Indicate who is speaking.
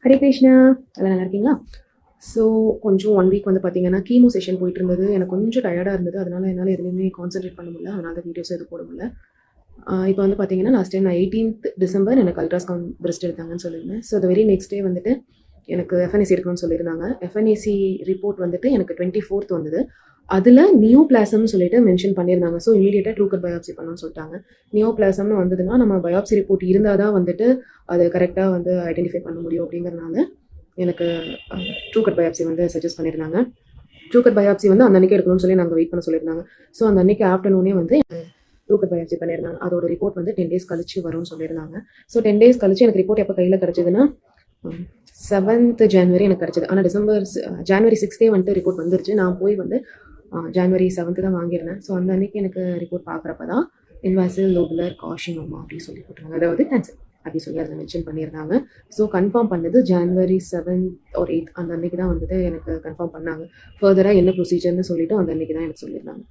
Speaker 1: ஹரே கிருஷ்ணா, எல்லாம் நல்லா இருக்கீங்களா? ஸோ கொஞ்சம் 1 வீக் வந்து பார்த்தீங்கன்னா கீமோ செஷன் போயிட்டு இருந்தது. எனக்கு கொஞ்சம் டயர்டாக இருந்தது. அதனால என்னால் எதுலையுமே கான்சென்ட்ரேட் பண்ண முடியல. அதனால தான் வீடியோஸ் எதுவும் போட முடியல. இப்போ வந்து பார்த்தீங்கன்னா லாஸ்ட் டைம் நான் 18th டிசம்பர் எனக்கு அல்ட்ராசவுண்ட் பிரெஸ்ட் எடுத்தாங்கன்னு சொல்லியிருந்தேன். So the very next day வந்துட்டு எனக்கு எஃப்என்ஏசி எடுக்கணும்னு சொல்லியிருந்தாங்க. எஃப்என்ஏசி ரிப்போர்ட் வந்துட்டு எனக்கு 24th வந்தது. அதில் நியோபிளாசம்னு சொல்லிட்டு மென்ஷன் பண்ணியிருந்தாங்க. ஸோ இமீடியட்டாக ட்ரூ கட் பயாப்சி பண்ணணும்னு சொல்லிட்டாங்க. நியோபிளாசம்னு வந்ததுன்னா நம்ம பயாப்சி ரிப்போர்ட் இருந்தால் தான் வந்துட்டு அதை கரெக்டாக வந்து ஐடென்டிஃபை பண்ண முடியும் அப்படிங்கிறதுனால எனக்கு ட்ரூ கட் பயாப்சி வந்து சஜஸ்ட் பண்ணியிருந்தாங்க. ட்ரூ கட் பயாப்சி வந்து அந்த அன்றைக்கி எடுக்கணும்னு சொல்லி நாங்கள் வெயிட் பண்ண சொல்லியிருந்தாங்க. ஸோ அந்த அன்றைக்கி ஆஃப்டர்நூனே வந்து ட்ரூ கட் பயாப்சி பண்ணியிருந்தாங்க. அதோட ரிப்போர்ட் வந்து 10 days கழிச்சு வரும்னு சொல்லியிருந்தாங்க. ஸோ 10 days கழிச்சு எனக்கு ரிப்போர்ட் எப்போ கையில் கிடச்சிதுன்னா 7th January எனக்கு கிடச்சிது. ஆனால் January 6th வந்துட்டு ரிப்போர்ட் வந்துருச்சு. நான் போய் வந்து January 7th தான் வாங்கியிருந்தேன். ஸோ அந்த அன்றைக்கி எனக்கு ரிப்போர்ட் பார்க்குறப்ப தான் இன்வாசிவ் லோபுலர் கார்சினோமா அப்படின்னு சொல்லி போட்டுருந்தாங்க. அதாவது கேன்சர் அப்படி சொல்லி அதில் மென்ஷன் பண்ணியிருந்தாங்க. ஸோ கன்ஃபார்ம் பண்ணது January 7th or 8th அந்த அன்றைக்கி தான் வந்துட்டு எனக்கு கன்ஃபார்ம் பண்ணாங்க. ஃபர்தராக என்ன ப்ரொசீஜர்னு சொல்லிவிட்டு அந்த அன்றைக்கி தான் எனக்கு சொல்லியிருந்தாங்க.